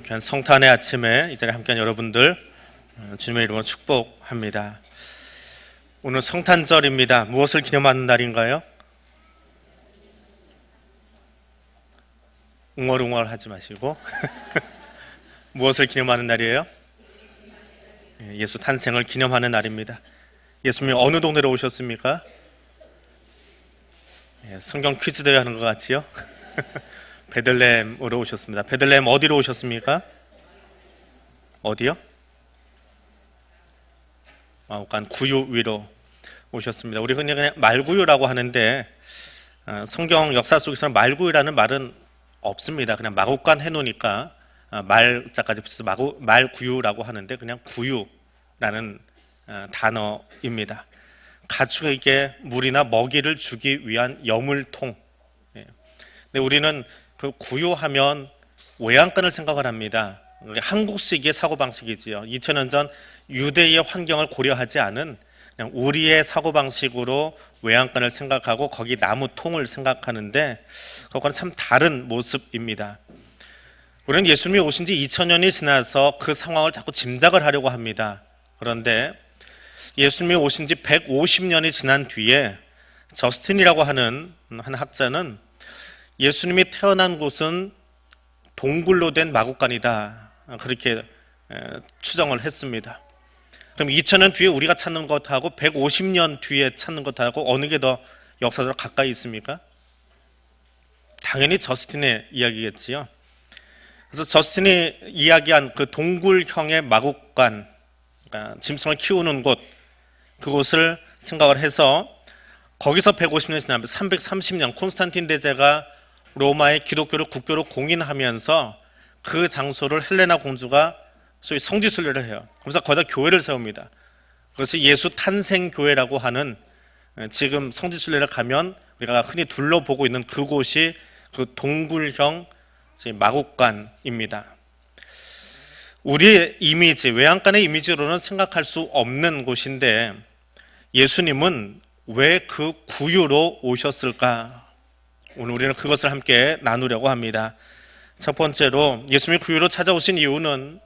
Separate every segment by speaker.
Speaker 1: 귀한 성탄의 아침에 이 자리에 함께한 여러분들 주님의 이름으로 축복합니다. 오늘 성탄절입니다. 무엇을 기념하는 날인가요? 웅얼웅얼 하지 마시고 무엇을 기념하는 날이에요? 예수 탄생을 기념하는 날입니다. 예수님이 어느 동네로 오셨습니까? 성경 퀴즈 대회 하는 것 같지요? 베들레헴으로 오셨습니다. 베들레헴 어디로 오셨습니까? 어디요? 마구간 구유 위로 오셨습니다. 우리 그냥 말구유라고 하는데 성경 역사 속에서는 말구유라는 말은 없습니다. 그냥 마구간 해놓으니까 말자까지 붙여서 말구유라고 하는데 그냥 구유라는 단어입니다. 가축에게 물이나 먹이를 주기 위한 여물통. 근데 우리는 그 구유하면 외양간을 생각을 합니다. 한국식의 사고방식이지요. 2000년 전 유대의 환경을 고려하지 않은 그냥 우리의 사고방식으로 외양간을 생각하고 거기 나무통을 생각하는데 그것과는 참 다른 모습입니다. 우리는 예수님이 오신 지 2000년이 지나서 그 상황을 자꾸 짐작을 하려고 합니다. 그런데 예수님이 오신 지 150년이 지난 뒤에 저스틴이라고 하는 한 학자는 예수님이 태어난 곳은 동굴로 된 마구간이다, 그렇게 추정을 했습니다. 그럼 2000년 뒤에 우리가 찾는 것하고 150년 뒤에 찾는 것하고 어느 게 더 역사적으로 가까이 있습니까? 당연히 저스틴의 이야기겠지요. 그래서 저스틴이 이야기한 그 동굴형의 마구간, 그러니까 짐승을 키우는 곳, 그곳을 생각을 해서 거기서 150년 지나면 330년 콘스탄틴 대제가 로마의 기독교를 국교로 공인하면서 그 장소를 헬레나 공주가 소위 성지순례를 해요. 그래서 거기다 교회를 세웁니다. 그래서 예수 탄생교회라고 하는, 지금 성지순례를 가면 우리가 흔히 둘러보고 있는 그곳이 그 동굴형 마구간입니다. 우리의 이미지, 외양간의 이미지로는 생각할 수 없는 곳인데 예수님은 왜 그 구유로 오셨을까? 오늘 우리는 그것을 함께 나누려고 합니다. 첫 번째로 예수님이 구유로 찾아오신 이유는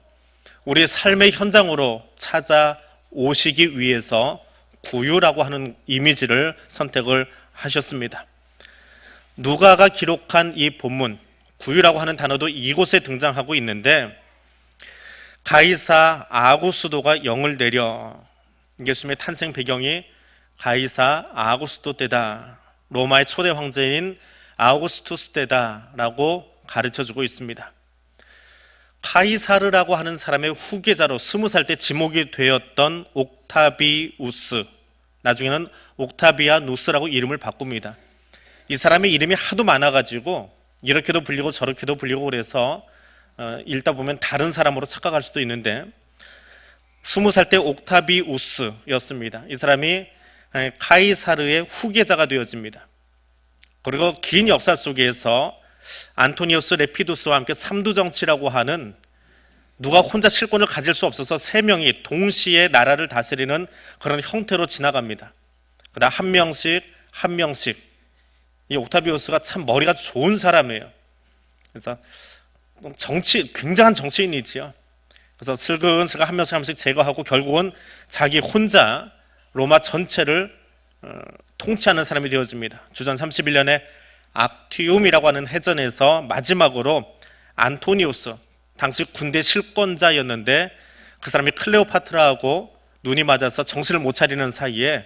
Speaker 1: 우리의 삶의 현장으로 찾아오시기 위해서 구유라고 하는 이미지를 선택을 하셨습니다. 누가가 기록한 이 본문, 구유라고 하는 단어도 이곳에 등장하고 있는데 가이사 아구스도가 영을 내려, 예수님의 탄생 배경이 가이사 아구스도 때다, 로마의 초대 황제인 아우구스투스 때다라고 가르쳐주고 있습니다. 카이사르라고 하는 사람의 후계자로 20살 때 지목이 되었던 옥타비우스, 나중에는 옥타비아누스라고 이름을 바꿉니다. 이 사람의 이름이 하도 많아가지고 이렇게도 불리고 저렇게도 불리고 그래서 읽다 보면 다른 사람으로 착각할 수도 있는데 20살 때 옥타비우스였습니다. 이 사람이 카이사르의 후계자가 되어집니다. 그리고 긴 역사 속에서 안토니우스 레피두스와 함께 삼두정치라고 하는, 누가 혼자 실권을 가질 수 없어서 세 명이 동시에 나라를 다스리는 그런 형태로 지나갑니다. 그다음 한 명씩. 이 옥타비우스가 참 머리가 좋은 사람이에요. 그래서 굉장한 정치인이지요. 그래서 슬근슬근 한 명씩 제거하고 결국은 자기 혼자 로마 전체를 통치하는 사람이 되어집니다. 주전 31년에 악티움이라고 하는 해전에서 마지막으로 안토니우스, 당시 군대 실권자였는데 그 사람이 클레오파트라하고 눈이 맞아서 정신을 못 차리는 사이에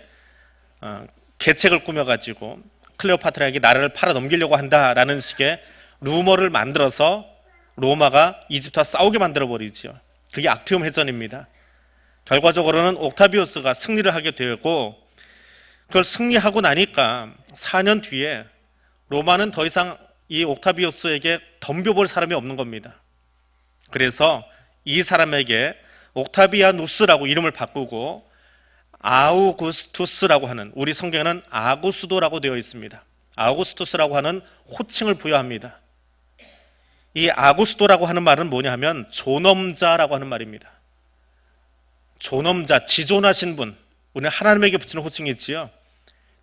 Speaker 1: 계책을 꾸며가지고 클레오파트라에게 나라를 팔아 넘기려고 한다라는 식의 루머를 만들어서 로마가 이집트와 싸우게 만들어버리죠. 그게 악티움 해전입니다. 결과적으로는 옥타비우스가 승리를 하게 되고, 그걸 승리하고 나니까 4년 뒤에 로마는 더 이상 이 옥타비우스에게 덤벼볼 사람이 없는 겁니다. 그래서 이 사람에게 옥타비아누스라고 이름을 바꾸고 아우구스투스라고 하는, 우리 성경에는 아구스도라고 되어 있습니다. 아우구스투스라고 하는 호칭을 부여합니다. 이 아구스도라고 하는 말은 뭐냐 하면 존엄자라고 하는 말입니다. 존엄자, 지존하신 분, 우리는 하나님에게 붙이는 호칭이지요.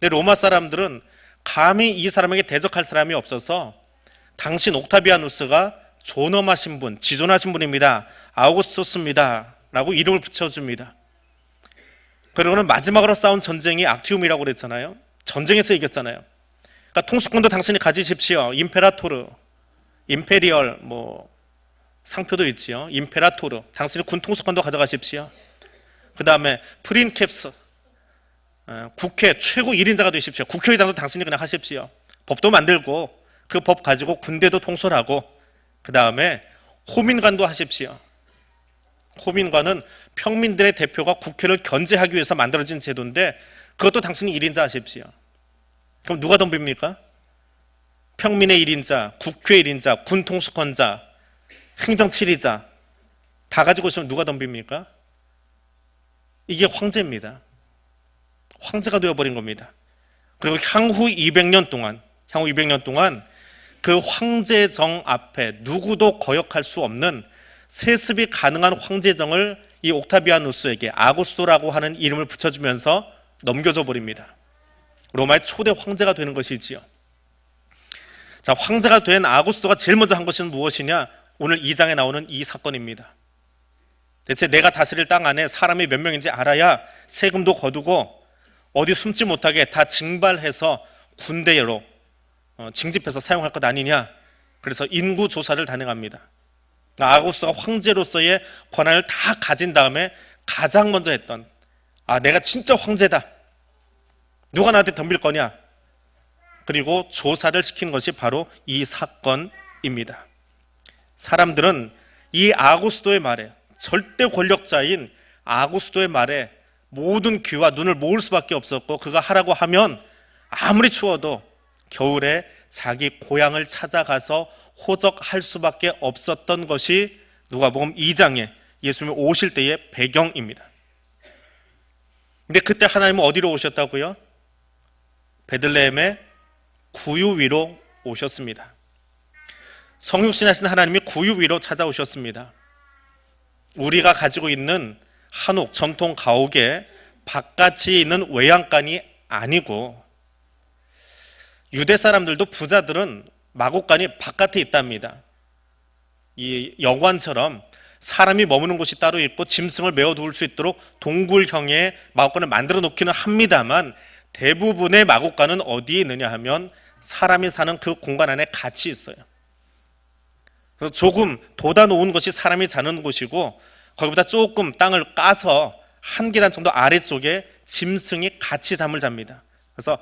Speaker 1: 근데 로마 사람들은 감히 이 사람에게 대적할 사람이 없어서 당신 옥타비아누스가 존엄하신 분, 지존하신 분입니다. 아우구스투스입니다. 라고 이름을 붙여줍니다. 그리고는 마지막으로 싸운 전쟁이 악티움이라고 그랬잖아요. 전쟁에서 이겼잖아요. 그러니까 통수권도 당신이 가지십시오. 임페라토르, 임페리얼, 상표도 있지요. 임페라토르, 당신이 군 통수권도 가져가십시오. 그 다음에 프린캡스, 국회 최고 1인자가 되십시오. 국회의장도 당신이 그냥 하십시오. 법도 만들고 그 법 가지고 군대도 통솔하고, 그 다음에 호민관도 하십시오. 호민관은 평민들의 대표가 국회를 견제하기 위해서 만들어진 제도인데 그것도 당신이 1인자 하십시오. 그럼 누가 덤빕니까? 평민의 1인자, 국회 1인자, 군 통수권자, 행정 7위자 다 가지고 있으면 누가 덤빕니까? 이게 황제입니다. 황제가 되어버린 겁니다. 그리고 향후 200년 동안 그 황제정 앞에 누구도 거역할 수 없는 세습이 가능한 황제정을 이 옥타비아누스에게 아구스토라고 하는 이름을 붙여주면서 넘겨줘 버립니다. 로마의 초대 황제가 되는 것이지요. 자, 황제가 된 아구스토가 제일 먼저 한 것은 무엇이냐? 오늘 2장에 나오는 이 사건입니다. 대체 내가 다스릴 땅 안에 사람이 몇 명인지 알아야 세금도 거두고 어디 숨지 못하게 다 징발해서 군대로 징집해서 사용할 것 아니냐. 그래서 인구 조사를 단행합니다. 아구스토가 황제로서의 권한을 다 가진 다음에 가장 먼저 했던, 내가 진짜 황제다, 누가 나한테 덤빌 거냐, 그리고 조사를 시킨 것이 바로 이 사건입니다. 사람들은 이 아구스토의 말에, 절대 권력자인 아구스토의 말에 모든 귀와 눈을 모을 수밖에 없었고, 그가 하라고 하면 아무리 추워도 겨울에 자기 고향을 찾아가서 호적할 수밖에 없었던 것이 누가복음 2장에 예수님이 오실 때의 배경입니다. 근데 그때 하나님은 어디로 오셨다고요? 베들레헴의 구유 위로 오셨습니다. 성육신하신 하나님이 구유 위로 찾아오셨습니다. 우리가 가지고 있는 한옥, 전통 가옥의 바깥이 있는 외양간이 아니고, 유대 사람들도 부자들은 마곡간이 바깥에 있답니다. 이 여관처럼 사람이 머무는 곳이 따로 있고 짐승을 메어두을 수 있도록 동굴형의 마곡간을 만들어 놓기는 합니다만, 대부분의 마곡간은 어디에 있느냐 하면 사람이 사는 그 공간 안에 같이 있어요. 그래서 조금 돋아놓은 것이 사람이 사는 곳이고, 거기보다 조금 땅을 까서 한 계단 정도 아래쪽에 짐승이 같이 잠을 잡니다. 그래서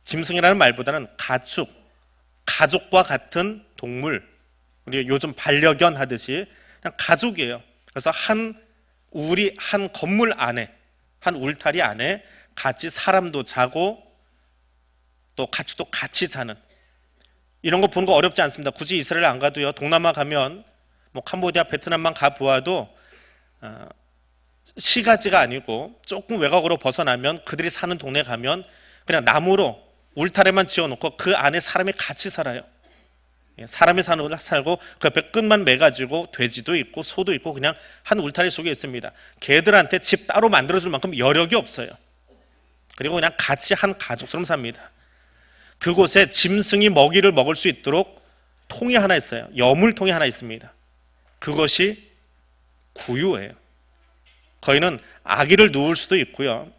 Speaker 1: 짐승이라는 말보다는 가축, 가족과 같은 동물, 우리 요즘 반려견 하듯이 그냥 가족이에요. 그래서 한 건물 안에, 한 울타리 안에 같이 사람도 자고 또 가축도 같이 자는, 이런 거 보는 거 어렵지 않습니다. 굳이 이스라엘 안 가도요, 동남아 가면 캄보디아, 베트남만 가보아도 시가지가 아니고 조금 외곽으로 벗어나면 그들이 사는 동네 가면 그냥 나무로 울타리만 지어놓고 그 안에 사람이 같이 살아요. 사람이 살고 그 옆에 끈만 매가지고 돼지도 있고 소도 있고 그냥 한 울타리 속에 있습니다. 개들한테 집 따로 만들어줄 만큼 여력이 없어요. 그리고 그냥 같이 한 가족처럼 삽니다. 그곳에 짐승이 먹이를 먹을 수 있도록 통이 하나 있어요. 여물통이 하나 있습니다. 그것이 구유예요. 거기는 아기를 누울 수도 있고요.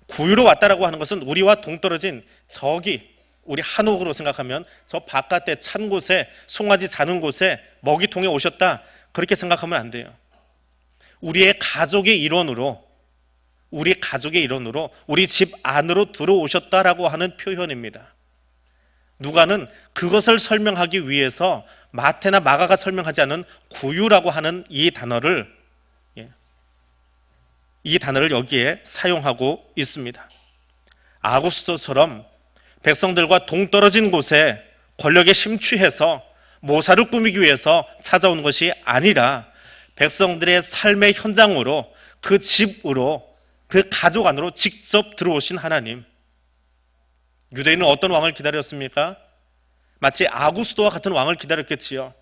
Speaker 1: 구유로 왔다라고 하는 것은 우리와 동떨어진 저기, 우리 한옥으로 생각하면 저 바깥에 찬 곳에, 송아지 자는 곳에 먹이통에 오셨다, 그렇게 생각하면 안 돼요. 우리의 가족의 일원으로, 우리 집 안으로 들어오셨다라고 하는 표현입니다. 누가는 그것을 설명하기 위해서 마태나 마가가 설명하지 않은 구유라고 하는 이 단어를 여기에 사용하고 있습니다. 아구스토처럼 백성들과 동떨어진 곳에 권력에 심취해서 모사를 꾸미기 위해서 찾아온 것이 아니라 백성들의 삶의 현장으로, 그 집으로, 그 가족 안으로 직접 들어오신 하나님. 유대인은 어떤 왕을 기다렸습니까? 마치 아구스토와 같은 왕을 기다렸겠지요.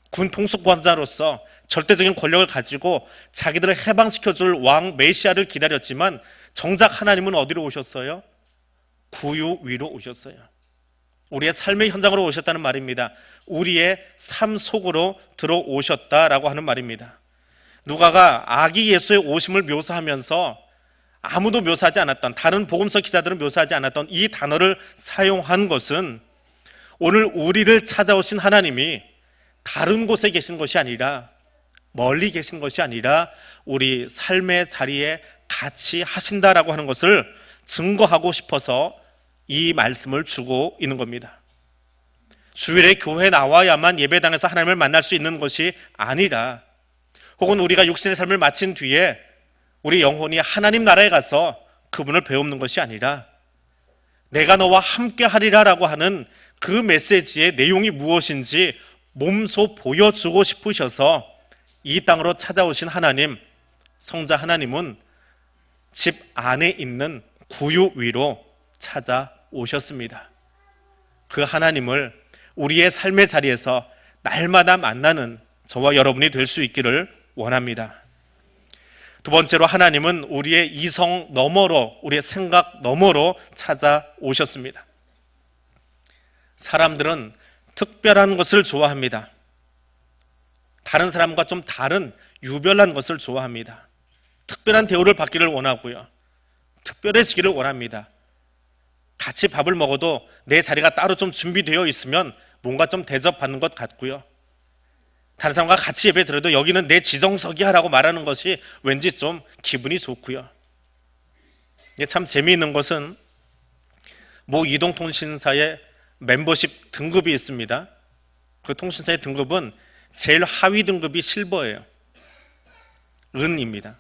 Speaker 1: 군 통수권자로서 절대적인 권력을 가지고 자기들을 해방시켜줄 왕 메시아를 기다렸지만, 정작 하나님은 어디로 오셨어요? 구유 위로 오셨어요. 우리의 삶의 현장으로 오셨다는 말입니다. 우리의 삶 속으로 들어오셨다라고 하는 말입니다. 누가가 아기 예수의 오심을 묘사하면서 아무도 묘사하지 않았던, 다른 복음서 기자들은 묘사하지 않았던 이 단어를 사용한 것은 오늘 우리를 찾아오신 하나님이 다른 곳에 계신 것이 아니라, 멀리 계신 것이 아니라 우리 삶의 자리에 같이 하신다라고 하는 것을 증거하고 싶어서 이 말씀을 주고 있는 겁니다. 주일에 교회에 나와야만 예배당에서 하나님을 만날 수 있는 것이 아니라, 혹은 우리가 육신의 삶을 마친 뒤에 우리 영혼이 하나님 나라에 가서 그분을 배우는 것이 아니라, 내가 너와 함께 하리라 라고 하는 그 메시지의 내용이 무엇인지 몸소 보여주고 싶으셔서 이 땅으로 찾아오신 하나님, 성자 하나님은 집 안에 있는 구유 위로 찾아오셨습니다. 그 하나님을 우리의 삶의 자리에서 날마다 만나는 저와 여러분이 될 수 있기를 원합니다. 두 번째로, 하나님은 우리의 이성 너머로, 우리의 생각 너머로 찾아오셨습니다. 사람들은 특별한 것을 좋아합니다. 다른 사람과 좀 다른 유별난 것을 좋아합니다. 특별한 대우를 받기를 원하고요, 특별해지기를 원합니다. 같이 밥을 먹어도 내 자리가 따로 좀 준비되어 있으면 뭔가 좀 대접받는 것 같고요, 다른 사람과 같이 예배 드려도 여기는 내 지정석이야 라고 말하는 것이 왠지 좀 기분이 좋고요. 이게 참 재미있는 것은 모 이동통신사의 멤버십 등급이 있습니다. 그 통신사의 등급은 제일 하위 등급이 실버예요. 은입니다.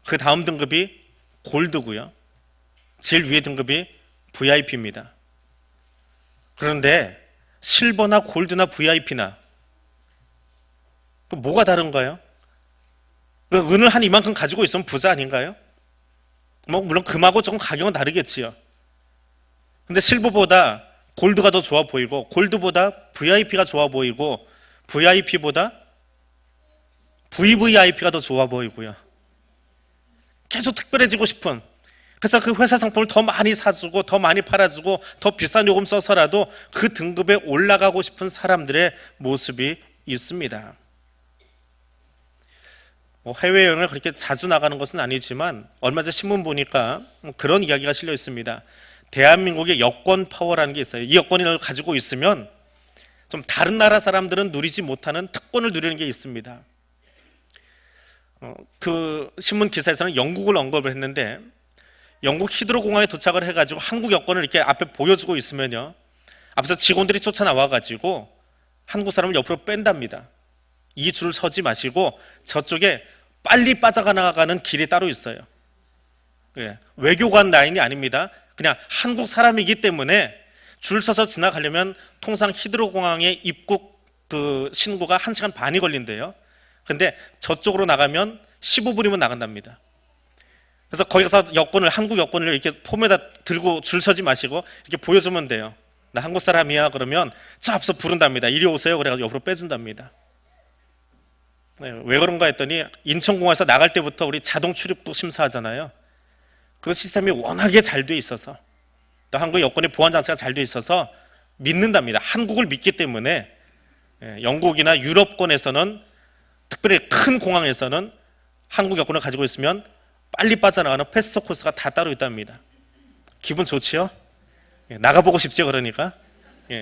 Speaker 1: 그 다음 등급이 골드고요, 제일 위의 등급이 VIP입니다. 그런데 실버나 골드나 VIP나 뭐가 다른가요? 은을 한 이만큼 가지고 있으면 부자 아닌가요? 물론 금하고 조금 가격은 다르겠지요. 근데 실버보다 골드가 더 좋아 보이고, 골드보다 VIP가 좋아 보이고, VIP보다 VVIP가 더 좋아 보이고요. 계속 특별해지고 싶은, 그래서 그 회사 상품을 더 많이 사주고 더 많이 팔아주고 더 비싼 요금 써서라도 그 등급에 올라가고 싶은 사람들의 모습이 있습니다. 해외여행을 그렇게 자주 나가는 것은 아니지만 얼마 전 신문 보니까 그런 이야기가 실려 있습니다. 대한민국의 여권 파워라는 게 있어요. 이 여권을 가지고 있으면 좀 다른 나라 사람들은 누리지 못하는 특권을 누리는 게 있습니다. 그 신문 기사에서는 영국을 언급을 했는데, 영국 히드로 공항에 도착을 해가지고 한국 여권을 이렇게 앞에 보여주고 있으면요, 앞에서 직원들이 쫓아나와가지고 한국 사람을 옆으로 뺀답니다. 이 줄 서지 마시고 저쪽에 빨리 빠져나가는 길이 따로 있어요. 외교관 라인이 아닙니다. 그냥 한국 사람이기 때문에 줄 서서 지나가려면 통상 히드로 공항의 입국 그 신고가 1시간 반이 걸린대요. 근데 저쪽으로 나가면 15분이면 나간답니다. 그래서 거기 가서 여권을, 한국 여권을 이렇게 폼에다 들고 줄 서지 마시고 이렇게 보여주면 돼요. 나 한국 사람이야 그러면 저 앞서 부른답니다. 이리 오세요. 그래가지고 옆으로 빼준답니다. 왜 그런가 했더니 인천공항에서 나갈 때부터 우리 자동 출입국 심사하잖아요. 그 시스템이 워낙에 잘 돼 있어서, 또 한국 여권의 보안 장치가 잘 돼 있어서 믿는답니다. 한국을 믿기 때문에. 영국이나 유럽권에서는, 특별히 큰 공항에서는 한국 여권을 가지고 있으면 빨리 빠져나가는 패스트 코스가 다 따로 있답니다. 기분 좋지요? 나가보고 싶지요. 그러니까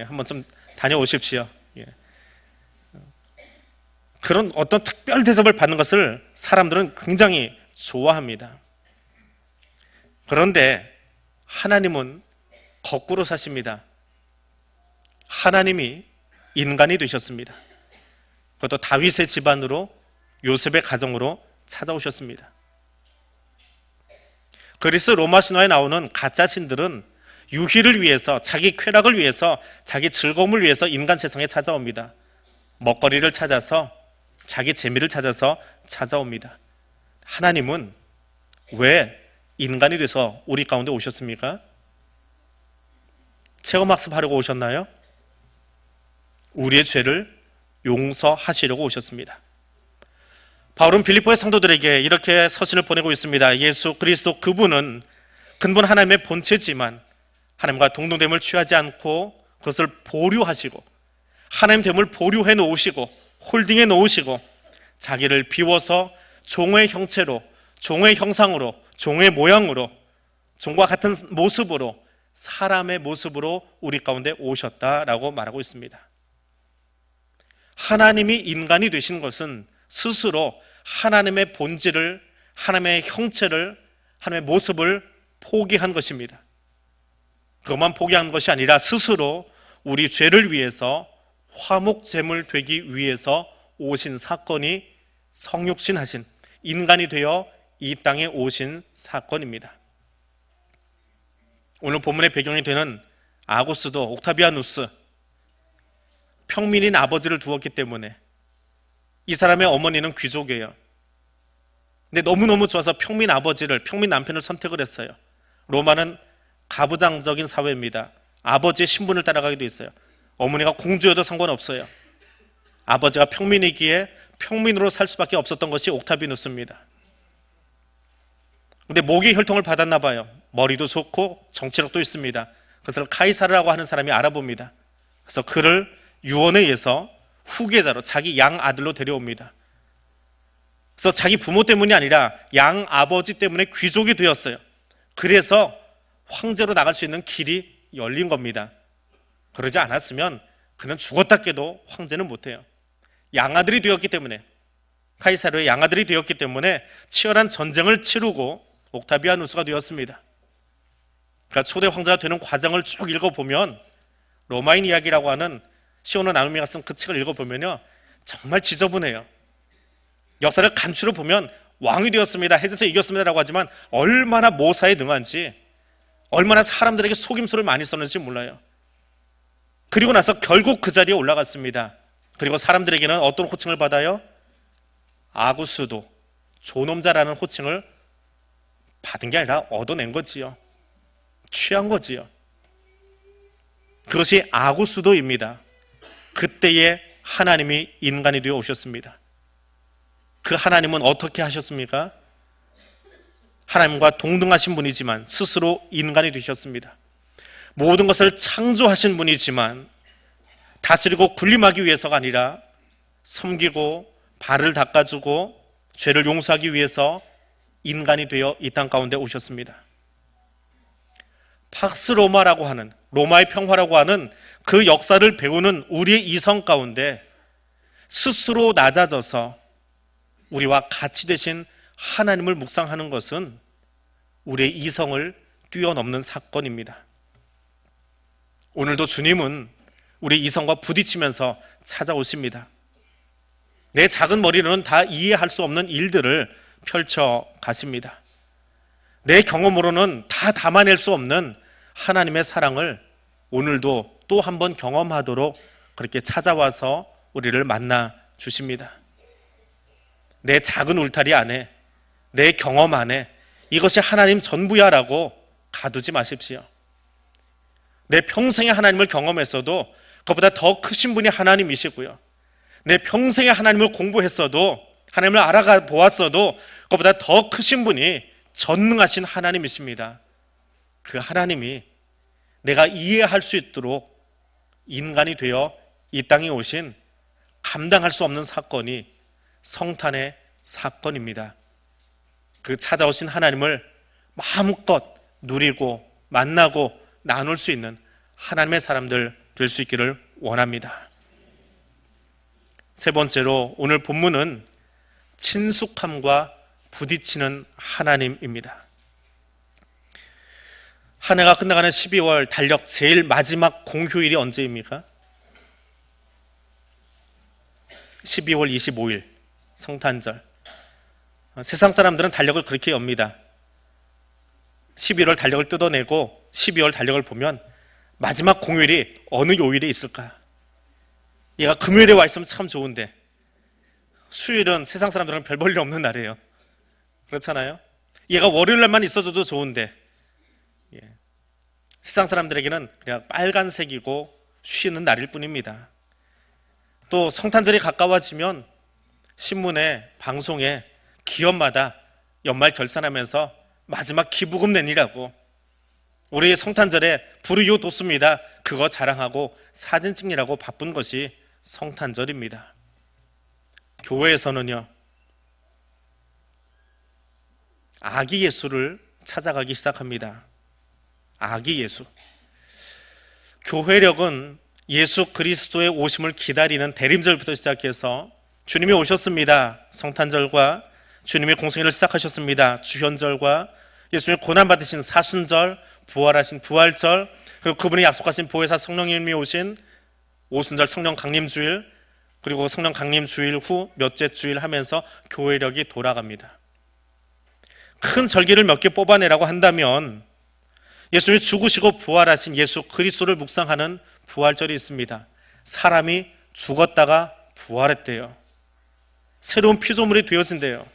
Speaker 1: 한번 좀 다녀오십시오. 그런 어떤 특별 대접을 받는 것을 사람들은 굉장히 좋아합니다. 그런데 하나님은 거꾸로 사십니다. 하나님이 인간이 되셨습니다. 그것도 다윗의 집안으로, 요셉의 가정으로 찾아오셨습니다. 그리스 로마 신화에 나오는 가짜 신들은 유희를 위해서, 자기 쾌락을 위해서, 자기 즐거움을 위해서 인간 세상에 찾아옵니다. 먹거리를 찾아서, 자기 재미를 찾아서 찾아옵니다. 하나님은 왜 인간이 돼서 우리 가운데 오셨습니까? 체험학습하려고 오셨나요? 우리의 죄를 용서하시려고 오셨습니다. 바울은 빌립보의 성도들에게 이렇게 서신을 보내고 있습니다. 예수 그리스도 그분은 근본 하나님의 본체지만 하나님과 동등됨을 취하지 않고 그것을 보류하시고 하나님 됨을 보류해 놓으시고 홀딩해 놓으시고 자기를 비워서 종의 형체로, 종의 형상으로, 종의 모양으로, 종과 같은 모습으로, 사람의 모습으로 우리 가운데 오셨다라고 말하고 있습니다. 하나님이 인간이 되신 것은 스스로 하나님의 본질을, 하나님의 형체를, 하나님의 모습을 포기한 것입니다. 그것만 포기한 것이 아니라 스스로 우리 죄를 위해서 화목제물 되기 위해서 오신 사건이 성육신하신, 인간이 되어 이 땅에 오신 사건입니다. 오늘 본문의 배경이 되는 아구스도 옥타비아누스, 평민인 아버지를 두었기 때문에 이 사람의 어머니는 귀족이에요. 근데 너무너무 좋아서 평민 아버지를, 평민 남편을 선택을 했어요. 로마는 가부장적인 사회입니다. 아버지의 신분을 따라가게 돼 있어요. 어머니가 공주여도 상관없어요. 아버지가 평민이기에 평민으로 살 수밖에 없었던 것이 옥타비누스입니다. 근데 모기 혈통을 받았나 봐요. 머리도 좋고 정치력도 있습니다. 그것을 카이사르라고 하는 사람이 알아봅니다. 그래서 그를 유언에 의해서 후계자로 자기 양 아들로 데려옵니다. 그래서 자기 부모 때문이 아니라 양 아버지 때문에 귀족이 되었어요. 그래서 황제로 나갈 수 있는 길이 열린 겁니다. 그러지 않았으면 그는 죽었다 깨도 황제는 못해요. 양아들이 되었기 때문에, 카이사르의 양아들이 되었기 때문에 치열한 전쟁을 치르고 옥타비아누스가 되었습니다. 그러니까 초대 황제가 되는 과정을 쭉 읽어보면, 로마인 이야기라고 하는 시오노 나누미가 쓴 그 책을 읽어보면요, 정말 지저분해요. 역사를 간추려 보면 왕이 되었습니다, 헤세서 이겼습니다라고 하지만 얼마나 모사에 능한지, 얼마나 사람들에게 속임수를 많이 썼는지 몰라요. 그리고 나서 결국 그 자리에 올라갔습니다. 그리고 사람들에게는 어떤 호칭을 받아요? 아구스도, 존엄자라는 호칭을 받은 게 아니라 얻어낸 거지요. 취한 거지요. 그것이 아구스도입니다. 그때에 하나님이 인간이 되어 오셨습니다. 그 하나님은 어떻게 하셨습니까? 하나님과 동등하신 분이지만 스스로 인간이 되셨습니다. 모든 것을 창조하신 분이지만 다스리고 군림하기 위해서가 아니라 섬기고 발을 닦아주고 죄를 용서하기 위해서 인간이 되어 이 땅 가운데 오셨습니다. 팍스 로마라고 하는, 로마의 평화라고 하는 그 역사를 배우는 우리의 이성 가운데 스스로 낮아져서 우리와 같이 되신 하나님을 묵상하는 것은 우리의 이성을 뛰어넘는 사건입니다. 오늘도 주님은 우리 이성과 부딪히면서 찾아오십니다. 내 작은 머리로는 다 이해할 수 없는 일들을 펼쳐 가십니다. 내 경험으로는 다 담아낼 수 없는 하나님의 사랑을 오늘도 또 한 번 경험하도록 그렇게 찾아와서 우리를 만나 주십니다. 내 작은 울타리 안에, 내 경험 안에 이것이 하나님 전부야라고 가두지 마십시오. 내 평생에 하나님을 경험했어도 그것보다 더 크신 분이 하나님이시고요, 내 평생에 하나님을 공부했어도, 하나님을 알아가 보았어도 그것보다 더 크신 분이 전능하신 하나님이십니다. 그 하나님이 내가 이해할 수 있도록 인간이 되어 이 땅에 오신 감당할 수 없는 사건이 성탄의 사건입니다. 그 찾아오신 하나님을 마음껏 누리고 만나고 나눌 수 있는 하나님의 사람들 될 수 있기를 원합니다. 세 번째로 오늘 본문은 친숙함과 부딪히는 하나님입니다. 한 해가 끝나가는 12월 달력 제일 마지막 공휴일이 언제입니까? 12월 25일 성탄절. 세상 사람들은 달력을 그렇게 엽니다. 11월 달력을 뜯어내고 12월 달력을 보면 마지막 공휴일이 어느 요일에 있을까? 얘가 금요일에 와 있으면 참 좋은데 수요일은 세상 사람들은 별 볼 일 없는 날이에요. 그렇잖아요? 얘가 월요일 날만 있어줘도 좋은데 세상 사람들에게는 그냥 빨간색이고 쉬는 날일 뿐입니다. 또 성탄절이 가까워지면 신문에, 방송에 기업마다 연말 결산하면서 마지막 기부금 내니라고 우리 성탄절에 불이요 돋습니다. 그거 자랑하고 사진 찍느라고 바쁜 것이 성탄절입니다. 교회에서는요, 아기 예수를 찾아가기 시작합니다. 아기 예수. 교회력은 예수 그리스도의 오심을 기다리는 대림절부터 시작해서 주님이 오셨습니다. 성탄절과 주님의 공생애를 시작하셨습니다. 주현절과 예수님이 고난받으신 사순절, 부활하신 부활절, 그리고 그분이 약속하신 보혜사 성령님이 오신 오순절 성령 강림주일, 그리고 성령 강림주일 후 몇째 주일 하면서 교회력이 돌아갑니다. 큰 절기를 몇 개 뽑아내라고 한다면 예수님이 죽으시고 부활하신 예수 그리스도를 묵상하는 부활절이 있습니다. 사람이 죽었다가 부활했대요. 새로운 피조물이 되어진대요.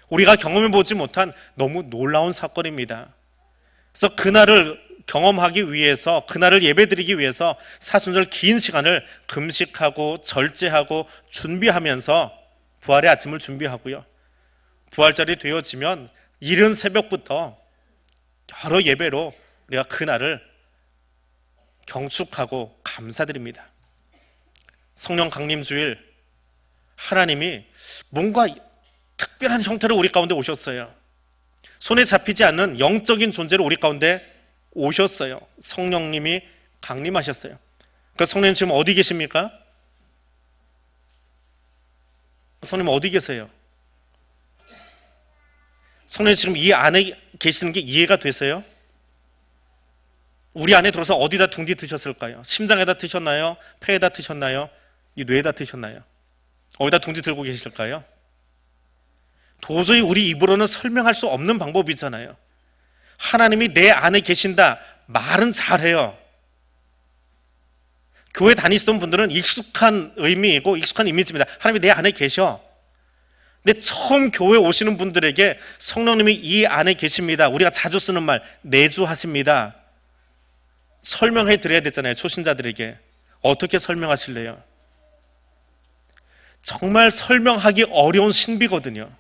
Speaker 1: 우리가 경험해보지 못한 너무 놀라운 사건입니다. 그래서 그날을 경험하기 위해서, 그날을 예배드리기 위해서 사순절 긴 시간을 금식하고 절제하고 준비하면서 부활의 아침을 준비하고요, 부활절이 되어지면 이른 새벽부터 여러 예배로 우리가 그날을 경축하고 감사드립니다. 성령 강림주일, 하나님이 뭔가 특별한 형태로 우리 가운데 오셨어요. 손에 잡히지 않는 영적인 존재로 우리 가운데 오셨어요. 성령님이 강림하셨어요. 그 성령님 지금 어디 계십니까? 성령님 어디 계세요? 성령님 지금 이 안에 계시는 게 이해가 되세요? 우리 안에 들어서 어디다 둥지 트셨을까요? 심장에다 트셨나요? 폐에다 트셨나요? 이 뇌에다 트셨나요? 어디다 둥지 들고 계실까요? 도저히 우리 입으로는 설명할 수 없는 방법이잖아요. 하나님이 내 안에 계신다 말은 잘해요. 교회 다니시던 분들은 익숙한 의미이고 익숙한 이미지입니다. 하나님이 내 안에 계셔. 근데 처음 교회 오시는 분들에게 성령님이 이 안에 계십니다, 우리가 자주 쓰는 말 내주하십니다, 설명해 드려야 되잖아요. 초신자들에게 어떻게 설명하실래요? 정말 설명하기 어려운 신비거든요.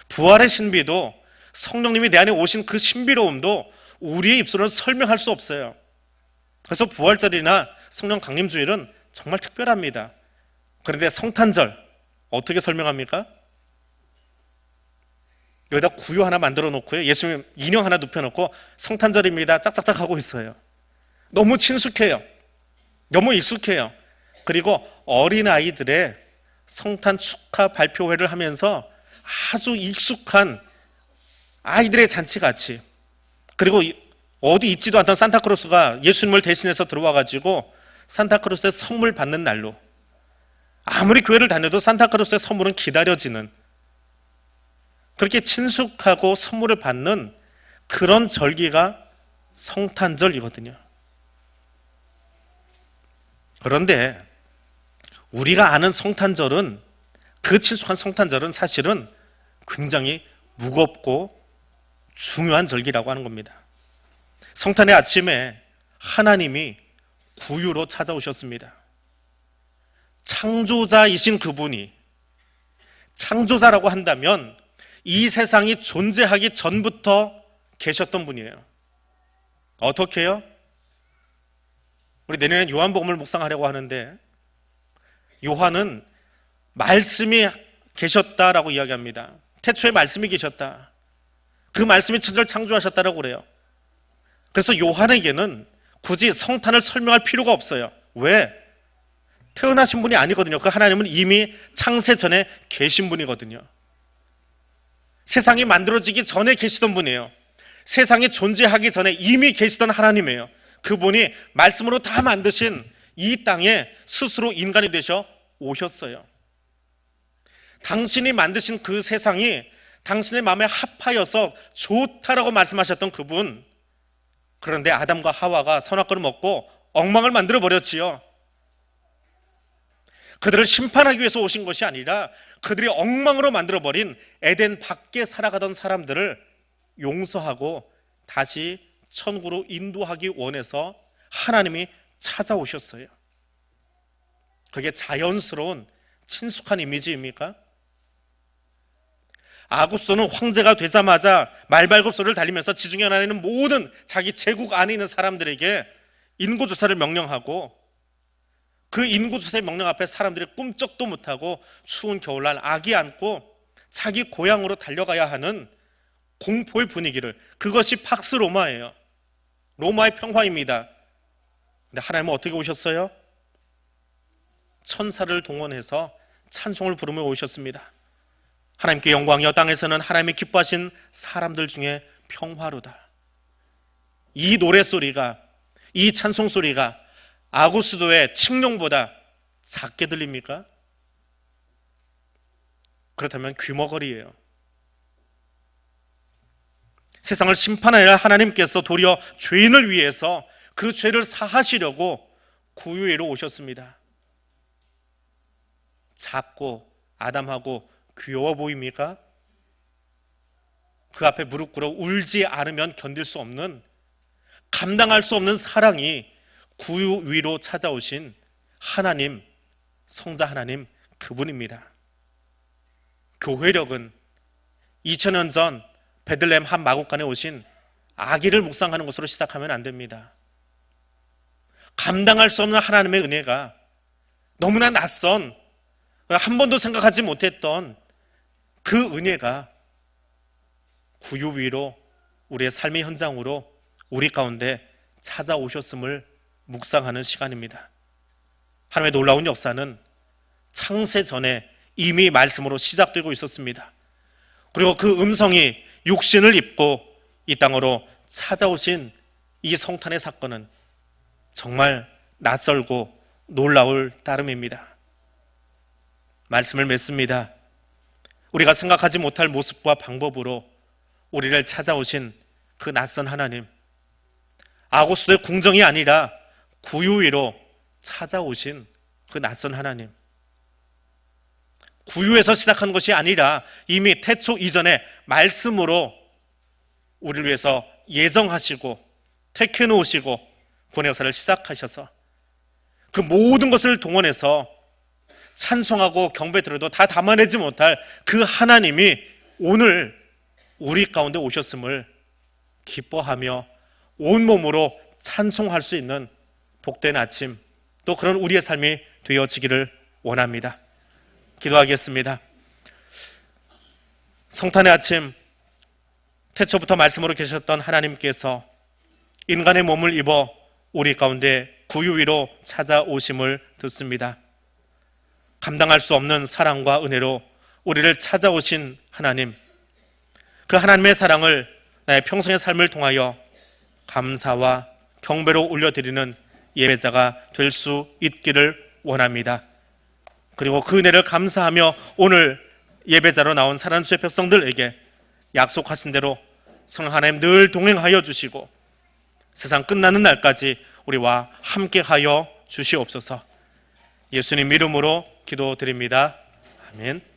Speaker 1: 부활의 신비도, 성령님이 내 안에 오신 그 신비로움도 우리의 입술로는 설명할 수 없어요. 그래서 부활절이나 성령 강림주일은 정말 특별합니다. 그런데 성탄절 어떻게 설명합니까? 여기다 구유 하나 만들어 놓고요, 예수님 인형 하나 눕혀놓고 성탄절입니다 짝짝짝 하고 있어요. 너무 친숙해요. 너무 익숙해요. 그리고 어린아이들의 성탄 축하 발표회를 하면서 아주 익숙한 아이들의 잔치같이, 그리고 어디 있지도 않던 산타크로스가 예수님을 대신해서 들어와가지고 산타크로스의 선물 받는 날로, 아무리 교회를 다녀도 산타크로스의 선물은 기다려지는, 그렇게 친숙하고 선물을 받는 그런 절기가 성탄절이거든요. 그런데 우리가 아는 성탄절은, 그 친숙한 성탄절은 사실은 굉장히 무겁고 중요한 절기라고 하는 겁니다. 성탄의 아침에 하나님이 구유로 찾아오셨습니다. 창조자이신 그분이, 창조자라고 한다면 이 세상이 존재하기 전부터 계셨던 분이에요. 어떻게 해요? 우리 내년에 요한복음을 묵상하려고 하는데, 요한은 말씀이 계셨다라고 이야기합니다. 태초에 말씀이 계셨다. 그 말씀이 천지를 창조하셨다라고 그래요. 그래서 요한에게는 굳이 성탄을 설명할 필요가 없어요. 왜? 태어나신 분이 아니거든요. 그 하나님은 이미 창세 전에 계신 분이거든요. 세상이 만들어지기 전에 계시던 분이에요. 세상이 존재하기 전에 이미 계시던 하나님이에요. 그분이 말씀으로 다 만드신 이 땅에 스스로 인간이 되셔 오셨어요. 당신이 만드신 그 세상이 당신의 마음에 합하여서 좋다라고 말씀하셨던 그분, 그런데 아담과 하와가 선악과를 먹고 엉망을 만들어 버렸지요. 그들을 심판하기 위해서 오신 것이 아니라 그들이 엉망으로 만들어버린 에덴 밖에 살아가던 사람들을 용서하고 다시 천국으로 인도하기 원해서 하나님이 찾아오셨어요. 그게 자연스러운 친숙한 이미지입니까? 아구스도는 황제가 되자마자 말발굽소를 달리면서 지중해 안에 있는 모든 자기 제국 안에 있는 사람들에게 인구조사를 명령하고, 그 인구조사의 명령 앞에 사람들이 꿈쩍도 못하고 추운 겨울날 아기 안고 자기 고향으로 달려가야 하는 공포의 분위기를, 그것이 팍스 로마예요. 로마의 평화입니다. 근데 하나님은 어떻게 오셨어요? 천사를 동원해서 찬송을 부르며 오셨습니다. 하나님께 영광이여, 땅에서는 하나님이 기뻐하신 사람들 중에 평화로다. 이 노래소리가, 이 찬송소리가 아구스도의 칙룡보다 작게 들립니까? 그렇다면 귀머거리예요. 세상을 심판하여 하나님께서 도리어 죄인을 위해서 그 죄를 사하시려고 구유회로 오셨습니다. 작고 아담하고 귀여워 보입니까? 그 앞에 무릎 꿇어 울지 않으면 견딜 수 없는, 감당할 수 없는 사랑이 구유 위로 찾아오신 하나님, 성자 하나님, 그분입니다. 교회력은 2000년 전 베들레헴 한 마곡간에 오신 아기를 묵상하는 것으로 시작하면 안 됩니다. 감당할 수 없는 하나님의 은혜가, 너무나 낯선, 한 번도 생각하지 못했던 그 은혜가 구유 위로, 우리의 삶의 현장으로 우리 가운데 찾아오셨음을 묵상하는 시간입니다. 하나님의 놀라운 역사는 창세 전에 이미 말씀으로 시작되고 있었습니다. 그리고 그 음성이 육신을 입고 이 땅으로 찾아오신 이 성탄의 사건은 정말 낯설고 놀라울 따름입니다. 말씀을 맺습니다. 우리가 생각하지 못할 모습과 방법으로 우리를 찾아오신 그 낯선 하나님, 아고스도의 궁정이 아니라 구유위로 찾아오신 그 낯선 하나님, 구유에서 시작한 것이 아니라 이미 태초 이전에 말씀으로 우리를 위해서 예정하시고 택해 놓으시고 구원의 역사를 시작하셔서 그 모든 것을 동원해서 찬송하고 경배 드려도 다 담아내지 못할 그 하나님이 오늘 우리 가운데 오셨음을 기뻐하며 온몸으로 찬송할 수 있는 복된 아침, 또 그런 우리의 삶이 되어지기를 원합니다. 기도하겠습니다. 성탄의 아침, 태초부터 말씀으로 계셨던 하나님께서 인간의 몸을 입어 우리 가운데 구유위로 찾아오심을 듣습니다. 감당할 수 없는 사랑과 은혜로 우리를 찾아오신 하나님, 그 하나님의 사랑을 나의 평생의 삶을 통하여 감사와 경배로 올려드리는 예배자가 될 수 있기를 원합니다. 그리고 그 은혜를 감사하며 오늘 예배자로 나온 사랑하는 주의 백성들에게 약속하신 대로 성령 하나님 늘 동행하여 주시고 세상 끝나는 날까지 우리와 함께하여 주시옵소서. 예수님 이름으로 기도드립니다. 아멘.